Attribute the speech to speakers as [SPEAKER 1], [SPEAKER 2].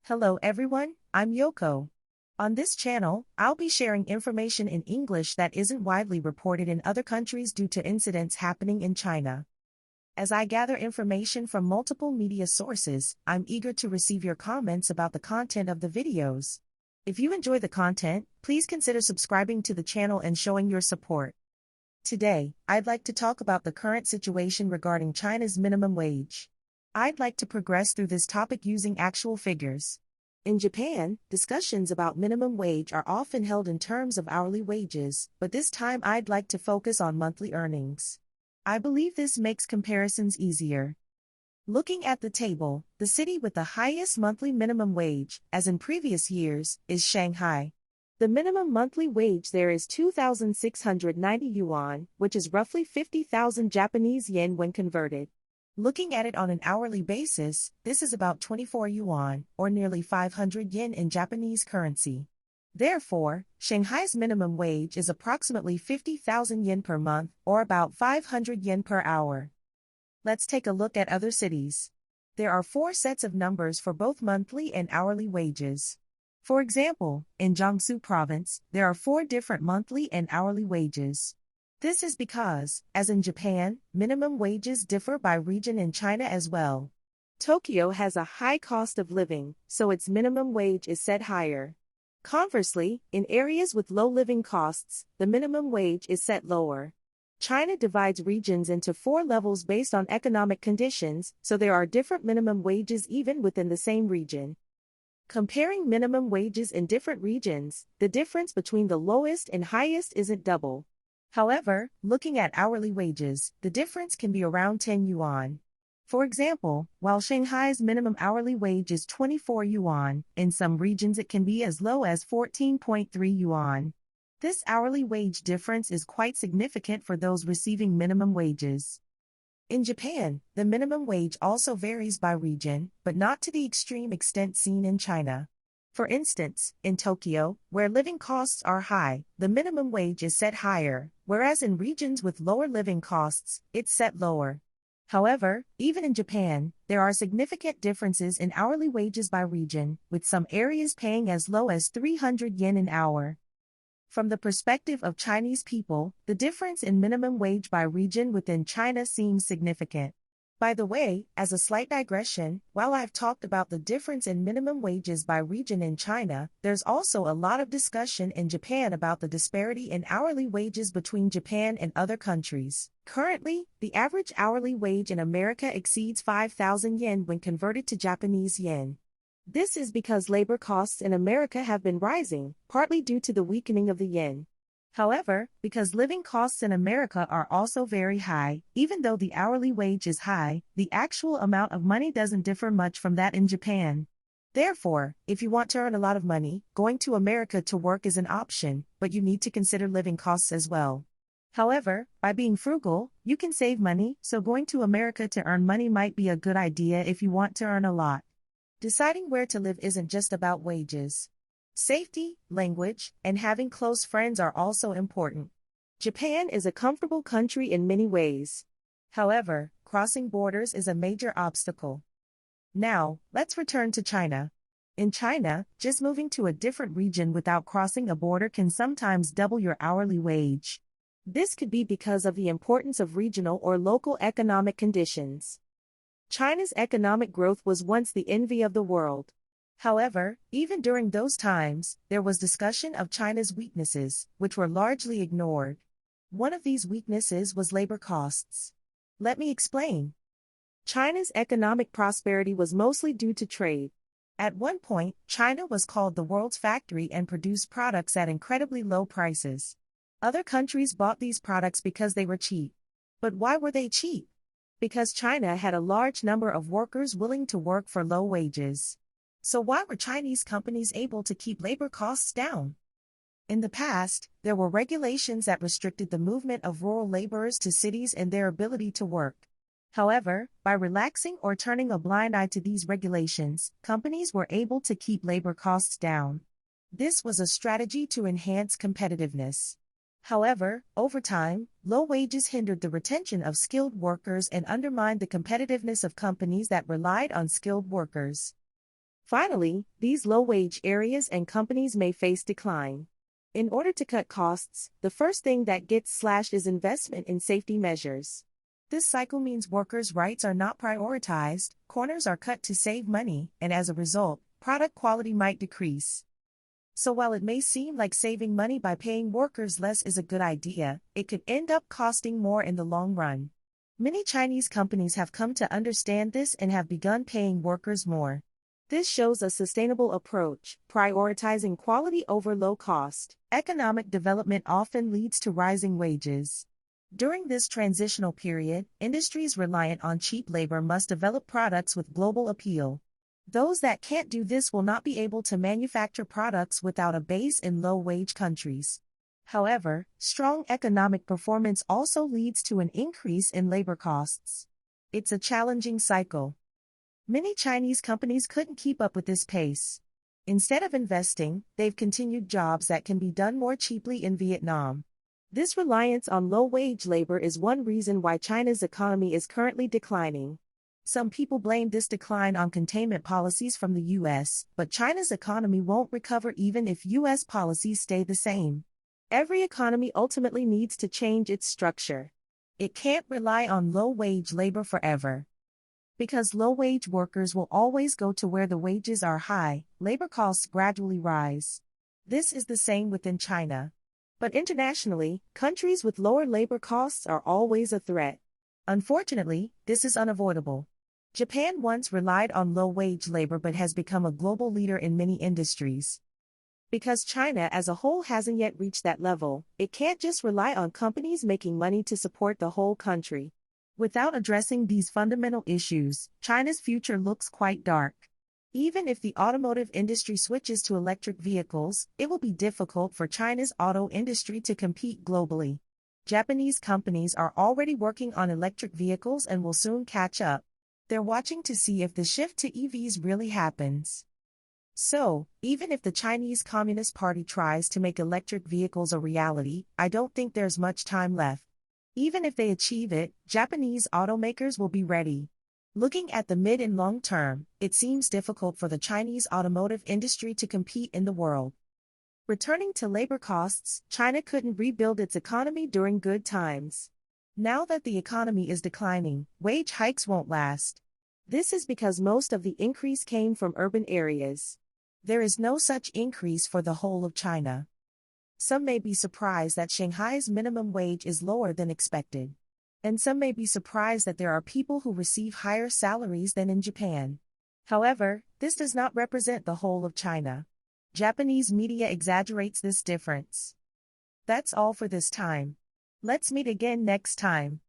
[SPEAKER 1] Hello everyone, I'm Yoko. On this channel, I'll be sharing information in English that isn't widely reported in other countries due to incidents happening in China. As I gather information from multiple media sources, I'm eager to receive your comments about the content of the videos. If you enjoy the content, please consider subscribing to the channel and showing your support. Today, I'd like to talk about the current situation regarding China's minimum wage. I'd like to progress through this topic using actual figures. In Japan, discussions about minimum wage are often held in terms of hourly wages, but this time I'd like to focus on monthly earnings. I believe this makes comparisons easier. Looking at the table, the city with the highest monthly minimum wage, as in previous years, is Shanghai. The minimum monthly wage there is 2,690 yuan, which is roughly 50,000 Japanese yen when converted. Looking at it on an hourly basis, this is about 24 yuan, or nearly 500 yen in Japanese currency. Therefore, Shanghai's minimum wage is approximately 50,000 yen per month, or about 500 yen per hour. Let's take a look at other cities. There are 4 sets of numbers for both monthly and hourly wages. For example, in Jiangsu province, there are 4 different monthly and hourly wages. This is because, as in Japan, minimum wages differ by region in China as well. Tokyo has a high cost of living, so its minimum wage is set higher. Conversely, in areas with low living costs, the minimum wage is set lower. China divides regions into 4 levels based on economic conditions, so there are different minimum wages even within the same region. Comparing minimum wages in different regions, the difference between the lowest and highest isn't double. However, looking at hourly wages, the difference can be around 10 yuan. For example, while Shanghai's minimum hourly wage is 24 yuan, in some regions it can be as low as 14.3 yuan. This hourly wage difference is quite significant for those receiving minimum wages. In Japan, the minimum wage also varies by region, but not to the extreme extent seen in China. For instance, in Tokyo, where living costs are high, the minimum wage is set higher, whereas in regions with lower living costs, it's set lower. However, even in Japan, there are significant differences in hourly wages by region, with some areas paying as low as 300 yen an hour. From the perspective of Chinese people, the difference in minimum wage by region within China seems significant. By the way, as a slight digression, while I've talked about the difference in minimum wages by region in China, there's also a lot of discussion in Japan about the disparity in hourly wages between Japan and other countries. Currently, the average hourly wage in America exceeds 5,000 yen when converted to Japanese yen. This is because labor costs in America have been rising, partly due to the weakening of the yen. However, because living costs in America are also very high, even though the hourly wage is high, the actual amount of money doesn't differ much from that in Japan. Therefore, if you want to earn a lot of money, going to America to work is an option, but you need to consider living costs as well. However, by being frugal, you can save money, so going to America to earn money might be a good idea if you want to earn a lot. Deciding where to live isn't just about wages. Safety, language, and having close friends are also important. Japan is a comfortable country in many ways. However, crossing borders is a major obstacle. Now, let's return to China. In China, just moving to a different region without crossing a border can sometimes double your hourly wage. This could be because of the importance of regional or local economic conditions. China's economic growth was once the envy of the world. However, even during those times, there was discussion of China's weaknesses, which were largely ignored. One of these weaknesses was labor costs. Let me explain. China's economic prosperity was mostly due to trade. At one point, China was called the world's factory and produced products at incredibly low prices. Other countries bought these products because they were cheap. But why were they cheap? Because China had a large number of workers willing to work for low wages. So why were Chinese companies able to keep labor costs down? In the past, there were regulations that restricted the movement of rural laborers to cities and their ability to work. However, by relaxing or turning a blind eye to these regulations, companies were able to keep labor costs down. This was a strategy to enhance competitiveness. However, over time, low wages hindered the retention of skilled workers and undermined the competitiveness of companies that relied on skilled workers. Finally, these low-wage areas and companies may face decline. In order to cut costs, the first thing that gets slashed is investment in safety measures. This cycle means workers' rights are not prioritized, corners are cut to save money, and as a result, product quality might decrease. So while it may seem like saving money by paying workers less is a good idea, it could end up costing more in the long run. Many Chinese companies have come to understand this and have begun paying workers more. This shows a sustainable approach, prioritizing quality over low cost. Economic development often leads to rising wages. During this transitional period, industries reliant on cheap labor must develop products with global appeal. Those that can't do this will not be able to manufacture products without a base in low-wage countries. However, strong economic performance also leads to an increase in labor costs. It's a challenging cycle. Many Chinese companies couldn't keep up with this pace. Instead of investing, they've continued jobs that can be done more cheaply in Vietnam. This reliance on low-wage labor is one reason why China's economy is currently declining. Some people blame this decline on containment policies from the U.S., but China's economy won't recover even if U.S. policies stay the same. Every economy ultimately needs to change its structure. It can't rely on low-wage labor forever. Because low-wage workers will always go to where the wages are high, labor costs gradually rise. This is the same within China. But internationally, countries with lower labor costs are always a threat. Unfortunately, this is unavoidable. Japan once relied on low-wage labor but has become a global leader in many industries. Because China as a whole hasn't yet reached that level, it can't just rely on companies making money to support the whole country. Without addressing these fundamental issues, China's future looks quite dark. Even if the automotive industry switches to electric vehicles, it will be difficult for China's auto industry to compete globally. Japanese companies are already working on electric vehicles and will soon catch up. They're watching to see if the shift to EVs really happens. So, even if the Chinese Communist Party tries to make electric vehicles a reality, I don't think there's much time left. Even if they achieve it, Japanese automakers will be ready. Looking at the mid and long term, it seems difficult for the Chinese automotive industry to compete in the world. Returning to labor costs, China couldn't rebuild its economy during good times. Now that the economy is declining, wage hikes won't last. This is because most of the increase came from urban areas. There is no such increase for the whole of China. Some may be surprised that Shanghai's minimum wage is lower than expected. And some may be surprised that there are people who receive higher salaries than in Japan. However, this does not represent the whole of China. Japanese media exaggerates this difference. That's all for this time. Let's meet again next time.